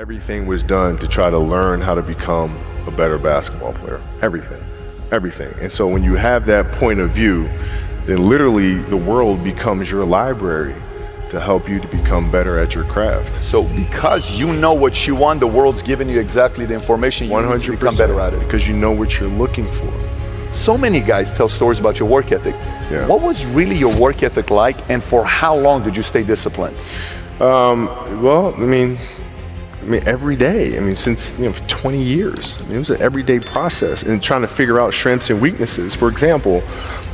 Everything was done to try to learn how to become a better basketball player. Everything. And so when you have that point of view, then literally the world becomes your library to help you to become better at your craft. So because you know what you want, the world's giving you exactly the information you need to become better at it. Because you know what you're looking for. So many guys tell stories about your work ethic. Yeah. What was really your work ethic like, and for how long did you stay disciplined? Well, I mean, every day. Since for 20 years. It was an everyday process, and trying to figure out strengths and weaknesses. For example,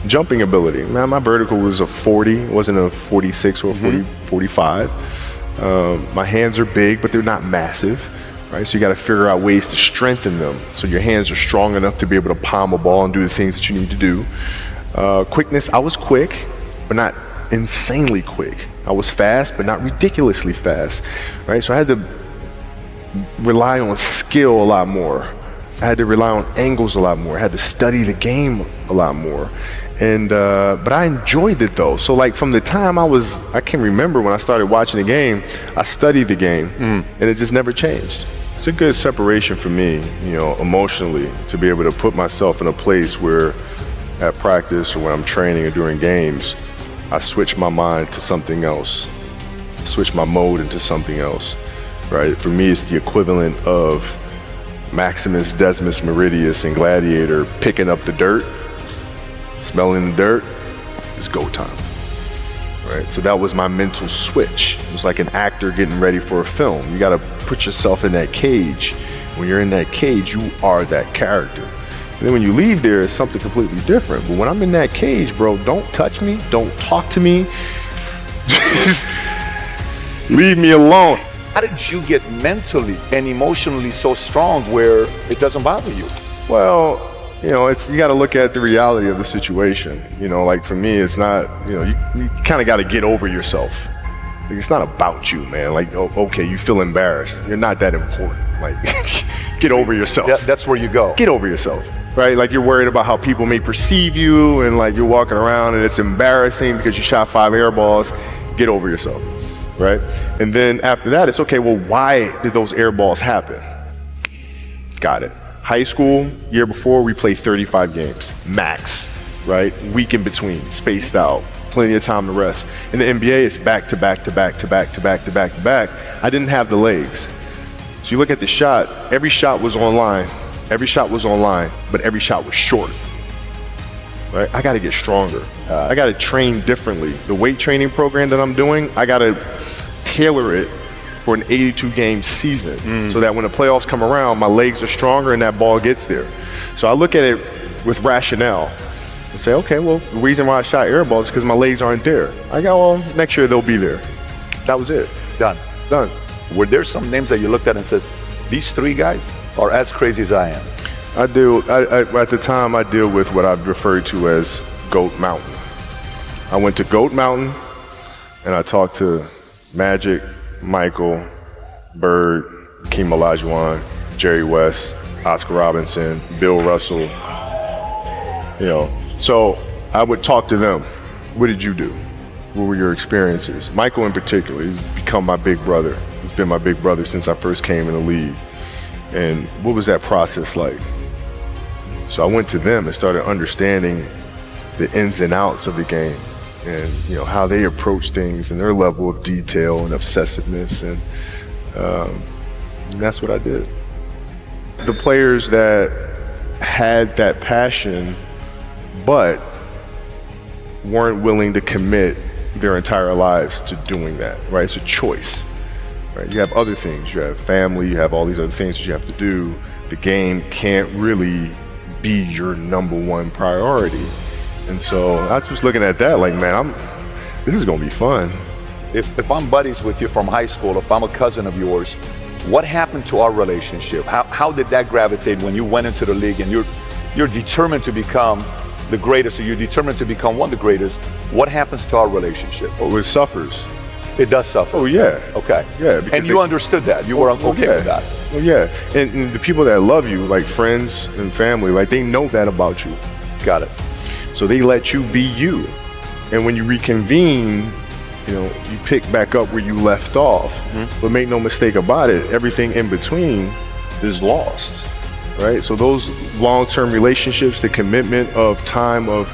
jumping ability. Man, my vertical was a 40, it wasn't a 46 or a 45. My hands are big, but they're not massive, right? So you got to figure out ways to strengthen them, so your hands are strong enough to be able to palm a ball and do the things that you need to do. Quickness, I was quick, but not insanely quick. I was fast, but not ridiculously fast, right? So I had to rely on skill a lot more. I had to rely on angles a lot more. I had to study the game a lot more. And but I enjoyed it though. So like from the time I can remember when I started watching the game, I studied the game and it just never changed. It's a good separation for me, emotionally, to be able to put myself in a place where at practice or when I'm training or during games, I switch my mind to something else, switch my mode into something else. Right? For me, it's the equivalent of Maximus Decimus Meridius in Gladiator picking up the dirt, smelling the dirt. It's go time. Right? So that was my mental switch. It was like an actor getting ready for a film. You got to put yourself in that cage. When you're in that cage, you are that character. And then when you leave there, it's something completely different. But when I'm in that cage, bro, don't touch me. Don't talk to me. Just leave me alone. How did you get mentally and emotionally so strong where it doesn't bother you? Well, you got to look at the reality of the situation. Like for me, it's not, you kind of got to get over yourself. Like, it's not about you, man. Like, okay, you feel embarrassed. You're not that important. Like, get over yourself. That's where you go. Get over yourself, right? Like you're worried about how people may perceive you, and like you're walking around and it's embarrassing because you shot 5 air balls. Get over yourself. Right? And then after that, it's okay, well, why did those air balls happen? Got it. High school, year before, we played 35 games, max, right? Week in between, spaced out, plenty of time to rest. In the NBA, it's back to back to back to back to back to back to back. I didn't have the legs. So you look at the shot, every shot was online, but every shot was short. Right? I got to get stronger. I got to train differently. The weight training program that I'm doing, I got to tailor it for an 82-game season so that when the playoffs come around, my legs are stronger and that ball gets there. So I look at it with rationale and say, okay, well, the reason why I shot air balls is because my legs aren't there. I go, well, next year they'll be there. That was it. Done. Were there some names that you looked at and says, these 3 guys are as crazy as I am? I do. At the time, I deal with what I've referred to as Goat Mountain. I went to Goat Mountain, and I talked to Magic, Michael, Bird, Hakeem Olajuwon, Jerry West, Oscar Robinson, Bill Russell. So I would talk to them. What did you do? What were your experiences? Michael in particular, he's become my big brother. He's been my big brother since I first came in the league. And what was that process like? So I went to them and started understanding the ins and outs of the game and how they approach things and their level of detail and obsessiveness, and that's what I did. The players that had that passion but weren't willing to commit their entire lives to doing that, right? It's a choice, right? You have other things, you have family, you have all these other things that you have to do. The game can't really be your number one priority. And so I was looking at that like, man, this is gonna be fun. If I'm buddies with you from high school, if I'm a cousin of yours, what happened to our relationship? How did that gravitate when you went into the league and you're determined to become the greatest, or you're determined to become one of the greatest? What happens to our relationship? Oh, it suffers. It does suffer. Oh yeah. Okay. Yeah. And you understood that. You were okay with that. Well, yeah. And the people that love you, like friends and family, like they know that about you. Got it. So they let you be you. And when you reconvene you pick back up where you left off. But make no mistake about it, everything in between is lost, right? So those long-term relationships, the commitment of time, of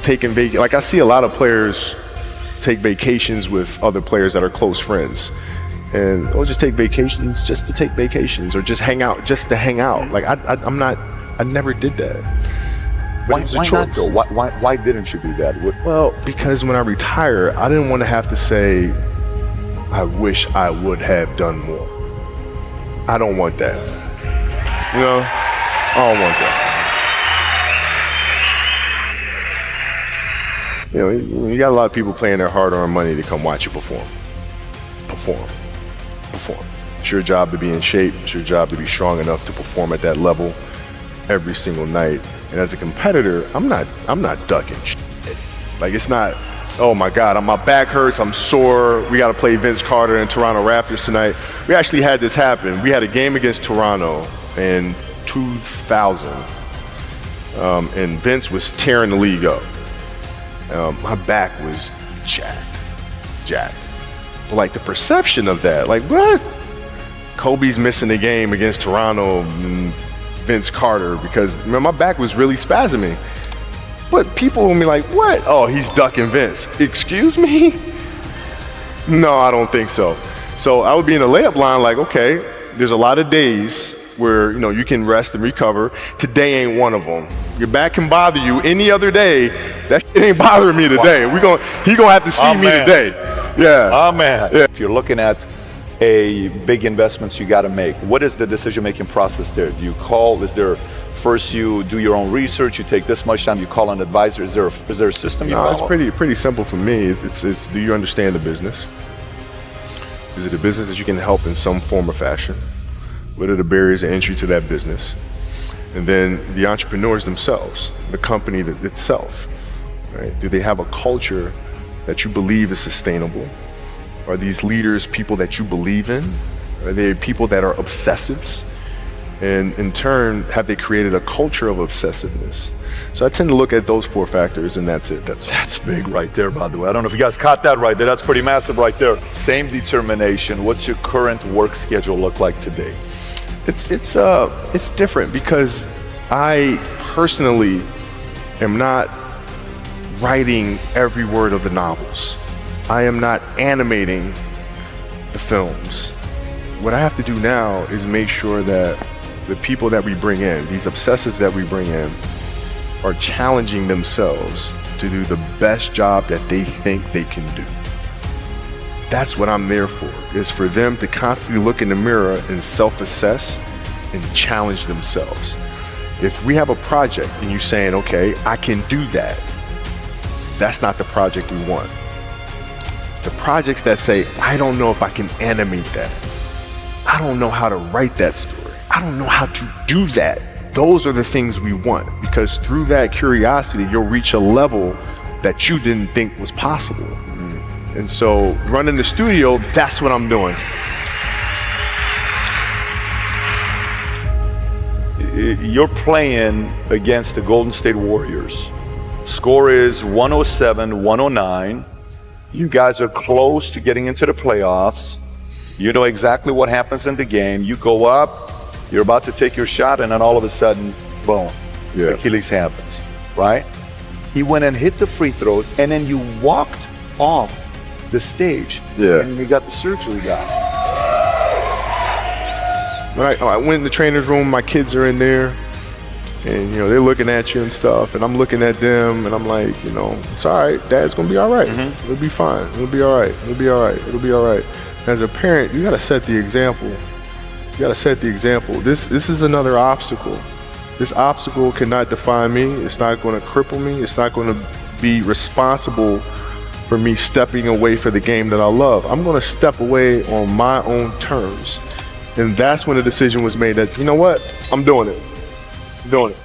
taking vacation. Like I see a lot of players take vacations with other players that are close friends, and they'll just take vacations just to take vacations, or just hang out just to hang out. Like I never did that. But Why not though? Why didn't you do that? Well, because when I retire, I didn't want to have to say, I wish I would have done more. I don't want that. I don't want that. You got a lot of people playing their hard-earned money to come watch you perform. It's your job to be in shape. It's your job to be strong enough to perform at that level every single night. And as a competitor, I'm not ducking shit. Like, it's not, oh my God, my back hurts, I'm sore, we got to play Vince Carter and Toronto Raptors tonight. We actually had this happen. We had a game against Toronto in 2000, and Vince was tearing the league up. My back was jacked. But like the perception of that, like, what? Kobe's missing the game against Toronto, and Vince Carter, because my back was really spasming. But people will be like, what? Oh, he's ducking Vince. Excuse me? No, I don't think so. So I would be in the layup line like, okay, there's a lot of days where you can rest and recover. Today ain't one of them. Your back can bother you any other day. That shit ain't bothering me today. He gonna have to see me today. Yeah. Oh man. Yeah. If you're looking at a big investments you got to make, what is the decision-making process there? Do you call? Is there first you do your own research? You take this much time. You call an advisor. Is there a system you follow? It's pretty simple for me. It's do you understand the business? Is it a business that you can help in some form or fashion? What are the barriers of entry to that business? And then the entrepreneurs themselves, the company itself, right? Do they have a culture that you believe is sustainable? Are these leaders people that you believe in? Are they people that are obsessives? And in turn, have they created a culture of obsessiveness? So I tend to look at those 4 factors, and that's it. That's big right there, by the way. I don't know if you guys caught that right there. That's pretty massive right there. Same determination. What's your current work schedule look like today? It's different because I personally am not writing every word of the novels. I am not animating the films. What I have to do now is make sure that the people that we bring in, these obsessives that we bring in, are challenging themselves to do the best job that they think they can do. That's what I'm there for, is for them to constantly look in the mirror and self-assess and challenge themselves. If we have a project and you're saying, okay, I can do that, that's not the project we want. The projects that say, I don't know if I can animate that. I don't know how to write that story. I don't know how to do that. Those are the things we want, because through that curiosity, you'll reach a level that you didn't think was possible. And so running the studio, that's what I'm doing. You're playing against the Golden State Warriors. Score is 107-109. You guys are close to getting into the playoffs. You know exactly what happens in the game. You go up, you're about to take your shot, and then all of a sudden, boom, Achilles happens, right? He went and hit the free throws, and then you walked off the stage. Yeah. And you got the surgery done. When I went in the trainer's room, my kids are in there, and they're looking at you and stuff, and I'm looking at them, and I'm like, it's all right. Dad's gonna be all right. It'll be fine. It'll be all right. It'll be all right. It'll be all right. As a parent, you gotta set the example. You gotta set the example. This is another obstacle. This obstacle cannot define me. It's not gonna cripple me. It's not gonna be responsible for me stepping away for the game that I love. I'm gonna step away on my own terms. And that's when the decision was made that, you know what? I'm doing it. I'm doing it.